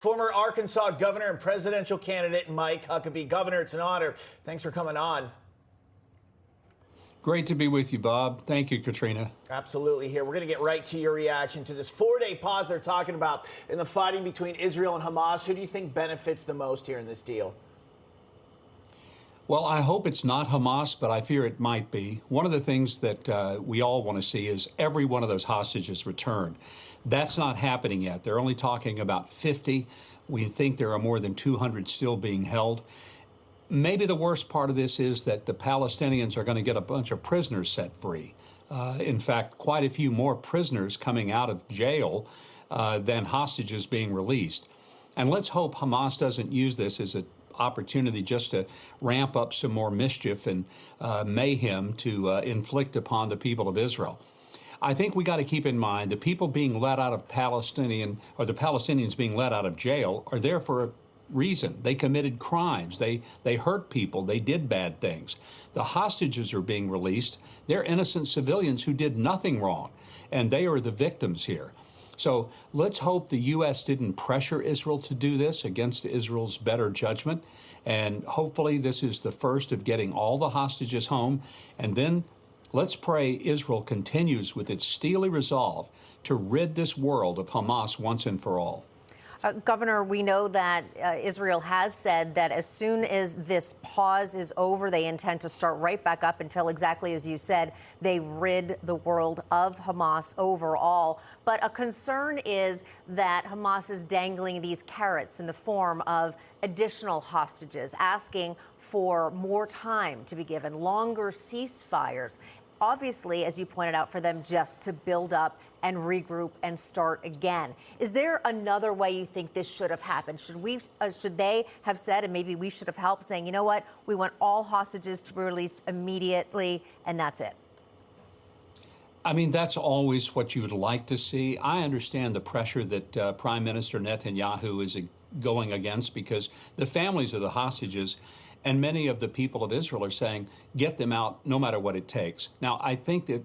Former Arkansas governor and presidential candidate Mike Huckabee. Governor, it's an honor. Thanks for coming on. Great to be with you, Bob. Thank you, Katrina. Absolutely. Here, we're going to get right to your reaction to this 4-day pause they're talking about in the fighting between Israel and Hamas. Who do you think benefits the most here in this deal? Well, I hope it's not Hamas, but I fear it might be. One of the things that we all want to see is every one of those hostages returned. That's not happening yet. They're only talking about 50. We think there are more than 200 still being held. Maybe the worst part of this is that the Palestinians are going to get a bunch of prisoners set free. In fact, quite a few more prisoners coming out of jail than hostages being released. And let's hope Hamas doesn't use this as an opportunity just to ramp up some more mischief and mayhem to inflict upon the people of Israel. I think we got to keep in mind the people being let out of the Palestinians being let out of jail are there for a reason. They committed crimes. They hurt people. They did bad things. The hostages are being released. They're innocent civilians who did nothing wrong, and they are the victims here. So let's hope the U.S. didn't pressure Israel to do this against Israel's better judgment. And hopefully this is the first of getting all the hostages home. And then let's pray Israel continues with its steely resolve to rid this world of Hamas once and for all. Governor, we know that Israel has said that as soon as this pause is over, they intend to start right back up until, exactly as you said, they rid the world of Hamas overall. But a concern is that Hamas is dangling these carrots in the form of additional hostages, asking for more time to be given, longer ceasefires. Obviously, as you pointed out, for them just to build up and regroup and start again. Is there another way you think this should have happened? Should they have said, and maybe we should have helped, saying, you know what, we want all hostages to be released immediately, and that's it? I mean, that's always what you would like to see. I understand the pressure that Prime Minister Netanyahu is going against, because the families of the hostages and many of the people of Israel are saying, get them out no matter what it takes. Now, I think that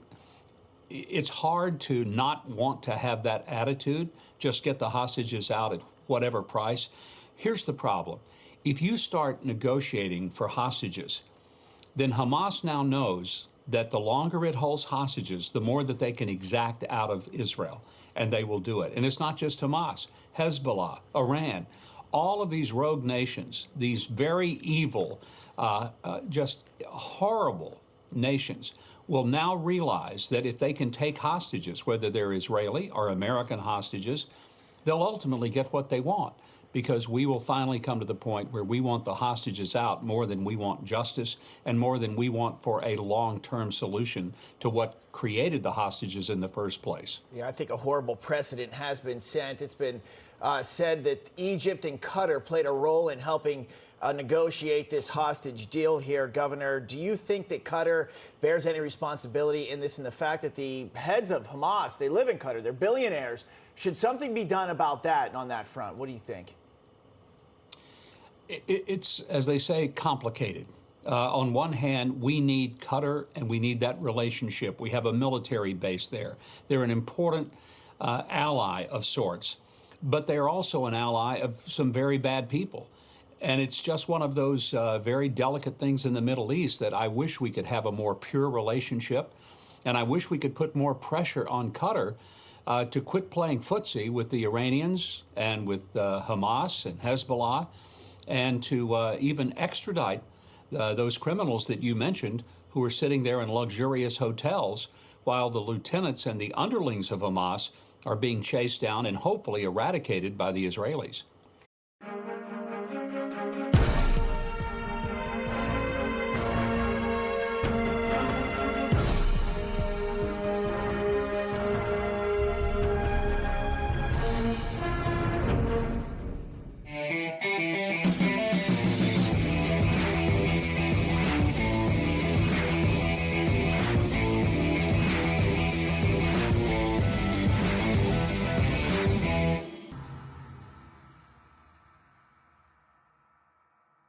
it's hard to not want to have that attitude, just get the hostages out at whatever price. Here's the problem. If you start negotiating for hostages, then Hamas now knows that the longer it holds hostages, the more that they can exact out of Israel, and they will do it. And it's not just Hamas, Hezbollah, Iran, all of these rogue nations, these very evil, just horrible nations, will now realize that if they can take hostages, whether they're Israeli or American hostages, they'll ultimately get what they want, because we will finally come to the point where we want the hostages out more than we want justice and more than we want for a long-term solution to what created the hostages in the first place. Yeah, I think a horrible precedent has been set. It's been said that Egypt and Qatar played a role in helping negotiate this hostage deal here. Governor, do you think that Qatar bears any responsibility in this, and the fact that the heads of Hamas, they live in Qatar, they're billionaires? Should something be done about that on that front? What do you think? It's, as they say, complicated. On one hand, we need Qatar and we need that relationship. We have a military base there. They're an important ally of sorts, but they're also an ally of some very bad people. And it's just one of those very delicate things in the Middle East that I wish we could have a more pure relationship. And I wish we could put more pressure on Qatar to quit playing footsie with the Iranians and with Hamas and Hezbollah, and to even extradite those criminals that you mentioned who are sitting there in luxurious hotels while the lieutenants and the underlings of Hamas are being chased down and hopefully eradicated by the Israelis.